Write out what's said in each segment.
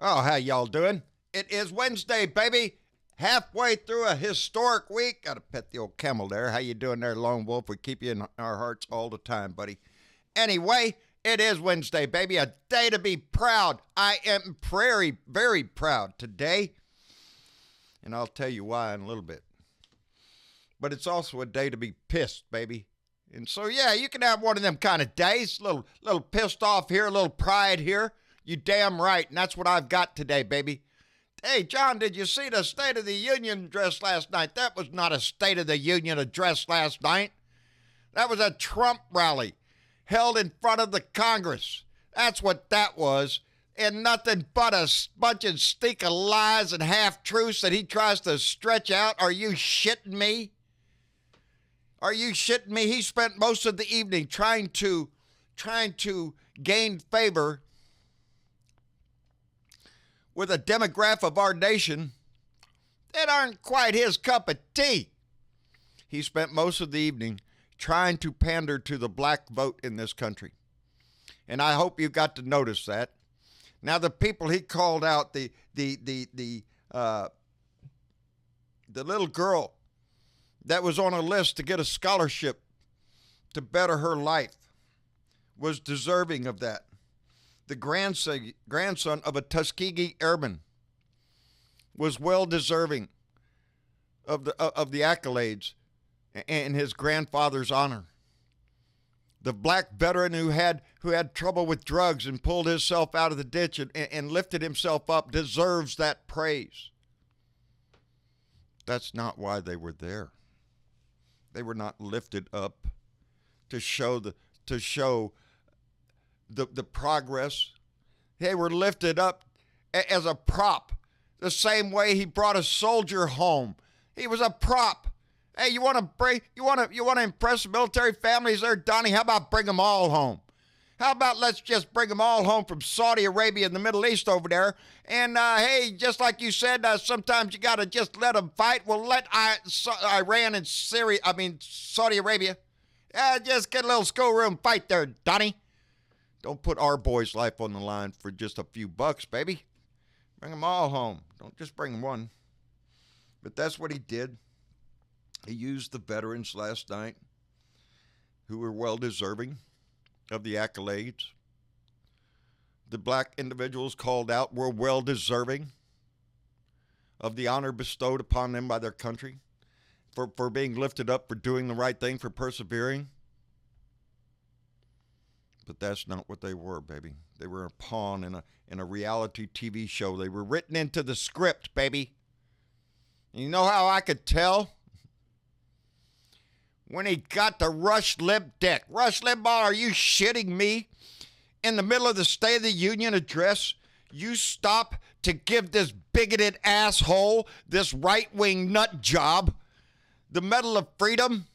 Oh, how y'all doing? It is Wednesday, baby. Halfway through a historic week. Gotta pet the old camel there. How you doing there, Lone Wolf? We keep you in our hearts all the time, buddy. Anyway, it is Wednesday, baby. A day to be proud. I am very, very proud today. And I'll tell you why in a little bit. But it's also a day to be pissed, baby. And so, yeah, you can have one of them kind of days. Little pissed off here, a little pride here. You damn right. And that's what I've got today, baby. Hey, John, did you see the State of the Union address last night? That was not a State of the Union address last night. That was a Trump rally held in front of the Congress. That's what that was. And nothing but a bunch of stink of lies and half-truths that he tries to stretch out. Are you shitting me? Are you shitting me? He spent most of the evening trying to gain favor with a demographic of our nation that aren't quite his cup of tea. He spent most of the evening trying to pander to the black vote in this country. And I hope you got to notice that. Now, the people he called out, the little girl that was on a list to get a scholarship to better her life was deserving of that. The grandson of a Tuskegee airman was well deserving of the accolades in his grandfather's honor. The black veteran who had trouble with drugs and pulled himself out of the ditch and lifted himself up deserves that praise. That's not why they were there. They were not lifted up to show the progress. They were lifted up as a prop, the same way he brought a soldier home. He was a prop. Hey, you want to impress the military families there, Donnie? How about bring them all home? How about let's just bring them all home from Saudi Arabia and the Middle East over there? And, hey, just like you said, sometimes you got to just let them fight. Well, let Iran and Saudi Arabia, just get a little schoolroom fight there, Donnie. Don't put our boys' life on the line for just a few bucks, baby. Bring them all home. Don't just bring one. But that's what he did. He used the veterans last night who were well deserving of the accolades. The black individuals called out were well deserving of the honor bestowed upon them by their country for being lifted up, for doing the right thing, for persevering. But that's not what they were, baby. They were a pawn in a reality TV show. They were written into the script, baby. And you know how I could tell? When he got to Rush Limbaugh. Rush Limbaugh, are you shitting me? In the middle of the State of the Union address, you stop to give this bigoted asshole, this right-wing nut job, the Medal of Freedom?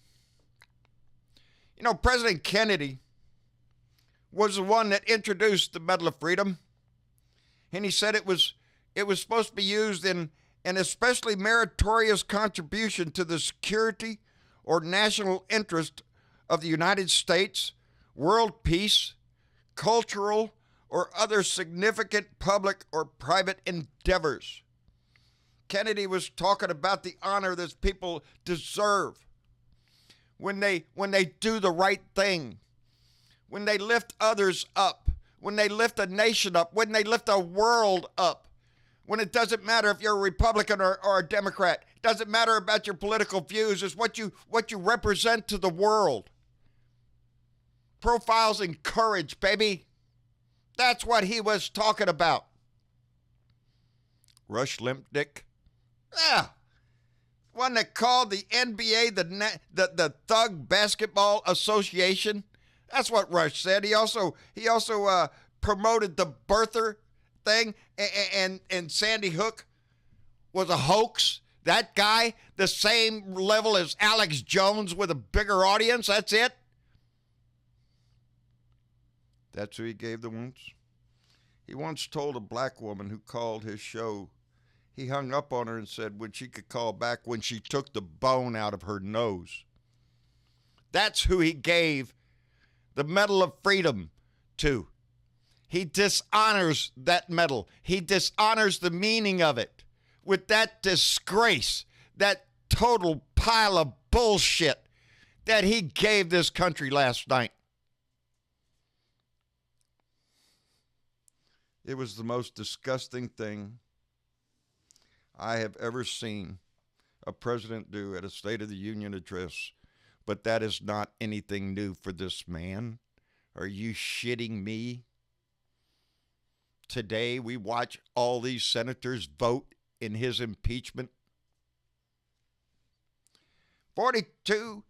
You know, President Kennedy was the one that introduced the Medal of Freedom. And he said it was supposed to be used in an especially meritorious contribution to the security or national interest of the United States, world peace, cultural, or other significant public or private endeavors. Kennedy was talking about the honor that people deserve when they do the right thing, when they lift others up, when they lift a nation up, when they lift a world up, when it doesn't matter if you're a Republican or a Democrat. It doesn't matter about your political views. It's what you represent to the world. Profiles in courage, baby. That's what he was talking about. Rush Limbaugh. Yeah. One that called the NBA the Thug Basketball Association. That's what Rush said. He also promoted the birther thing, and Sandy Hook was a hoax. That guy, the same level as Alex Jones with a bigger audience. That's it. That's who he gave the wounds. He once told a black woman who called his show, he hung up on her and said when she could call back when she took the bone out of her nose. That's who he gave the Medal of Freedom to. He dishonors that medal. He dishonors the meaning of it with that disgrace, that total pile of bullshit that he gave this country last night. It was the most disgusting thing I have ever seen a president do at a State of the Union address. But that is not anything new for this man. Are you shitting me? Today we watch all these senators vote in his impeachment. 52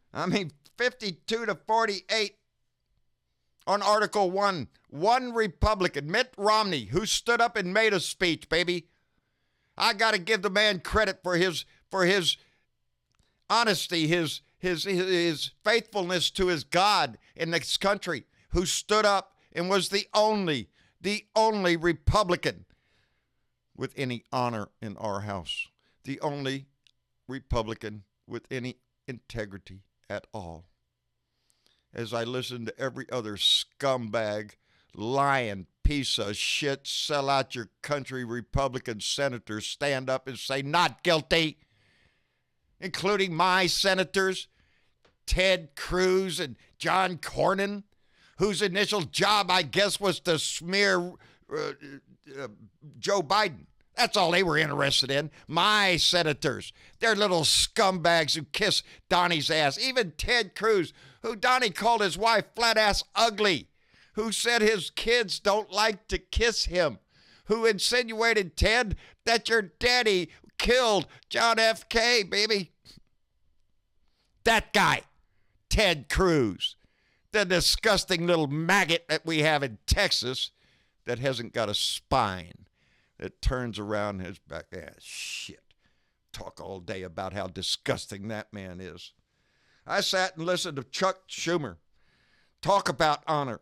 to 48 on Article 1. One Republican, Mitt Romney, who stood up and made a speech, baby. I got to give the man credit for his honesty, his faithfulness to his God in this country, who stood up and was the only Republican with any honor in our house. The only Republican with any integrity at all. As I listened to every other scumbag, lying piece of shit, sell out your country Republican senators stand up and say not guilty, including my senators, Ted Cruz and John Cornyn, whose initial job, I guess, was to smear Joe Biden. That's all they were interested in. My senators. They're little scumbags who kiss Donnie's ass. Even Ted Cruz, who Donnie called his wife flat-ass ugly, who said his kids don't like to kiss him, who insinuated, Ted, that your daddy killed John F.K., baby. That guy, Ted Cruz, the disgusting little maggot that we have in Texas that hasn't got a spine, that turns around his back. Shit. Talk all day about how disgusting that man is. I sat and listened to Chuck Schumer talk about honor,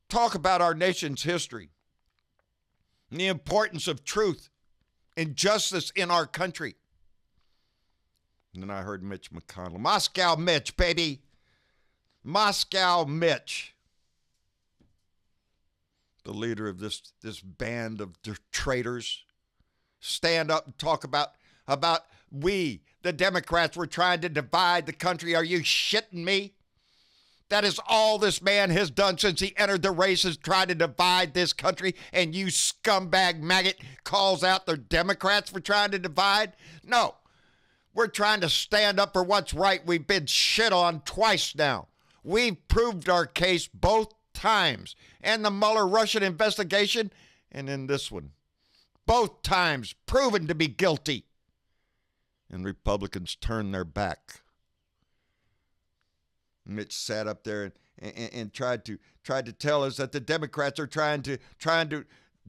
talk about our nation's history, and the importance of truth and justice in our country. And then I heard Mitch McConnell. Moscow Mitch, baby. Moscow Mitch. The leader of this band of traitors, stand up and talk about we, the Democrats, were trying to divide the country. Are you shitting me? That is all this man has done since he entered the race, is try to divide this country, and you scumbag maggot calls out the Democrats for trying to divide? No. We're trying to stand up for what's right. We've been shit on twice now. We've proved our case both times. And the Mueller Russian investigation, and in this one. Both times proven to be guilty. And Republicans turned their back. Mitch sat up there and tried to tell us that the Democrats are trying to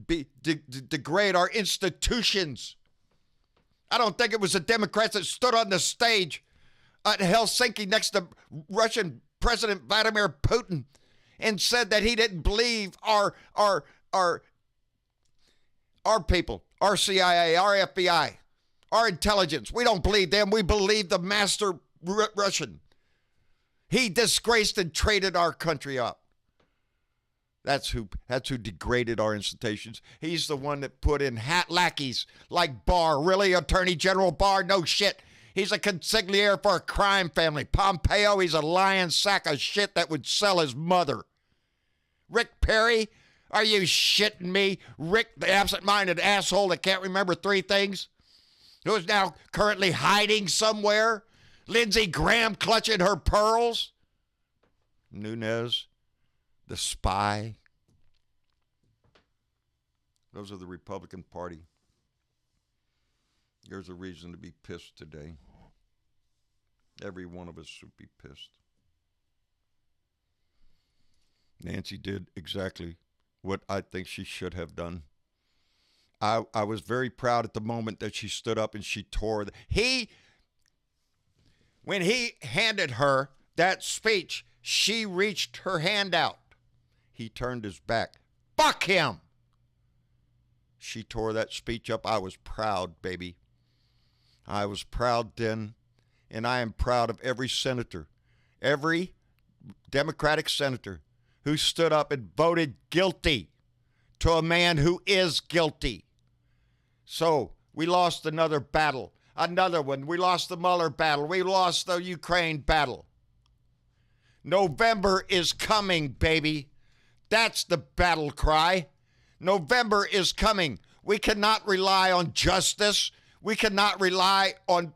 degrade our institutions. I don't think it was the Democrats that stood on the stage at Helsinki next to Russian President Vladimir Putin and said that he didn't believe our people, our CIA, our FBI, our intelligence. We don't believe them. We believe the master Russian. He disgraced and traded our country up. That's who degraded our institutions. He's the one that put in hat lackeys like Barr. Really, Attorney General Barr? No shit. He's a consigliere for a crime family. Pompeo, he's a lying sack of shit that would sell his mother. Rick Perry, are you shitting me? Rick, the absent-minded asshole that can't remember three things, who is now currently hiding somewhere. Lindsey Graham clutching her pearls. Nunes, the spy. Those are the Republican Party. There's a reason to be pissed today. Every one of us should be pissed. Nancy did exactly what I think she should have done. I was very proud at the moment that she stood up and she tore. When he handed her that speech, she reached her hand out. He turned his back. Fuck him! She tore that speech up. I was proud, baby. I was proud then, and I am proud of every senator, every Democratic senator who stood up and voted guilty to a man who is guilty. So we lost another battle, another one. We lost the Mueller battle. We lost the Ukraine battle. November is coming, baby. That's the battle cry. November is coming. We cannot rely on justice. We cannot rely on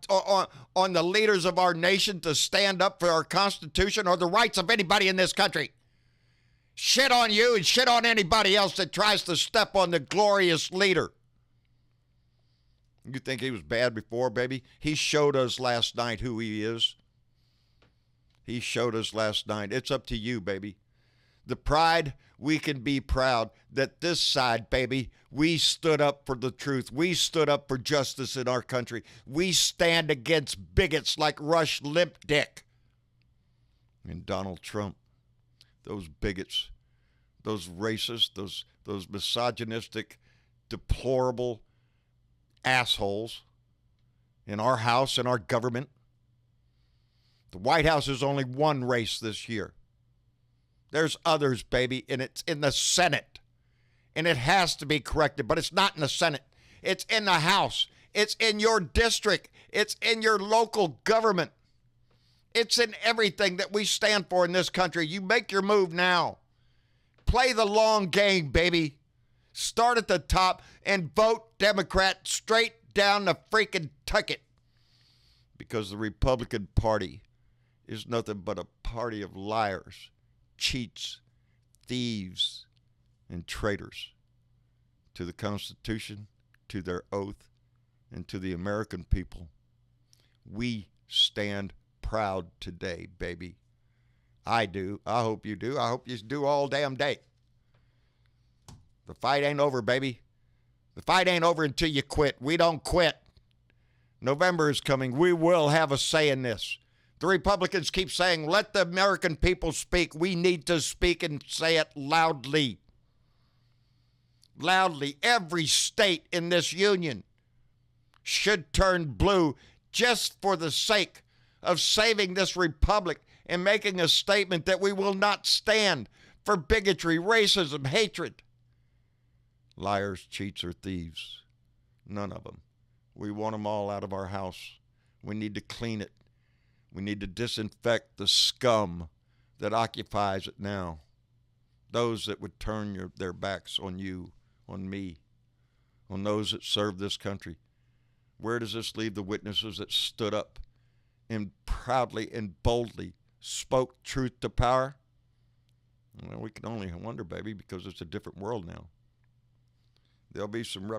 the leaders of our nation to stand up for our Constitution or the rights of anybody in this country. Shit on you and shit on anybody else that tries to step on the glorious leader. You think he was bad before, baby? He showed us last night who he is. He showed us last night. It's up to you, baby. The pride, we can be proud that this side, baby, we stood up for the truth. We stood up for justice in our country. We stand against bigots like Rush Limp-Dick and Donald Trump. Those bigots, those racists, those misogynistic, deplorable assholes in our house, in our government. The White House is only one race this year. There's others, baby, and it's in the Senate. And it has to be corrected, but it's not in the Senate. It's in the House. It's in your district. It's in your local government. It's in everything that we stand for in this country. You make your move now. Play the long game, baby. Start at the top and vote Democrat straight down the freaking ticket. Because the Republican Party is nothing but a party of liars, cheats, thieves, and traitors to the Constitution, to their oath, and to the American people. We stand proud today, baby. I do. I hope you do. I hope you do all damn day. The fight ain't over, baby. The fight ain't over until you quit. We don't quit. November is coming. We will have a say in this. The Republicans keep saying, let the American people speak. We need to speak and say it loudly. Loudly. Every state in this union should turn blue just for the sake of saving this republic and making a statement that we will not stand for bigotry, racism, hatred. Liars, cheats, or thieves. None of them. We want them all out of our house. We need to clean it. We need to disinfect the scum that occupies it now. Those that would turn their backs on you, on me, on those that serve this country. Where does this leave the witnesses that stood up and proudly and boldly spoke truth to power? Well, we can only wonder, baby, because it's a different world now. There'll be some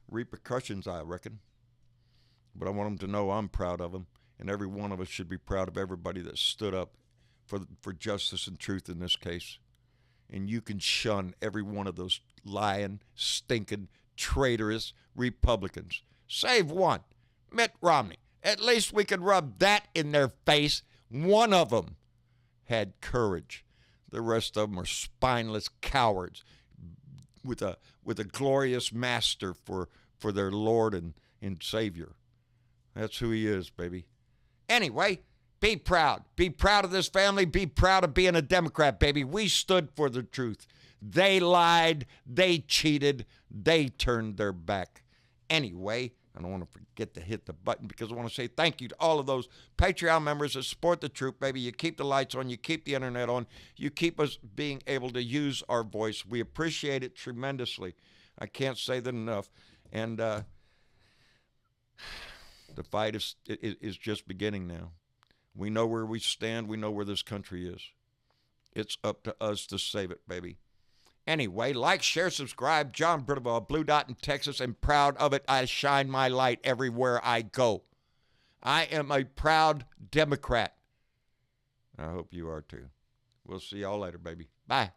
repercussions, I reckon. But I want them to know I'm proud of them. And every one of us should be proud of everybody that stood up for justice and truth in this case. And you can shun every one of those lying, stinking, traitorous Republicans. Save one, Mitt Romney. At least we could rub that in their face. One of them had courage. The rest of them are spineless cowards with a glorious master for their Lord and Savior. That's who he is, baby. Anyway, be proud. Be proud of this family. Be proud of being a Democrat, baby. We stood for the truth. They lied. They cheated. They turned their back. Anyway, I don't want to forget to hit the button because I want to say thank you to all of those Patreon members that support the troop, baby. You keep the lights on. You keep the internet on. You keep us being able to use our voice. We appreciate it tremendously. I can't say that enough. And the fight is just beginning now. We know where we stand. We know where this country is. It's up to us to save it, baby. Anyway, like, share, subscribe. John Brittenball, Blue Dot in Texas, and proud of it. I shine my light everywhere I go. I am a proud Democrat. I hope you are too. We'll see y'all later, baby. Bye.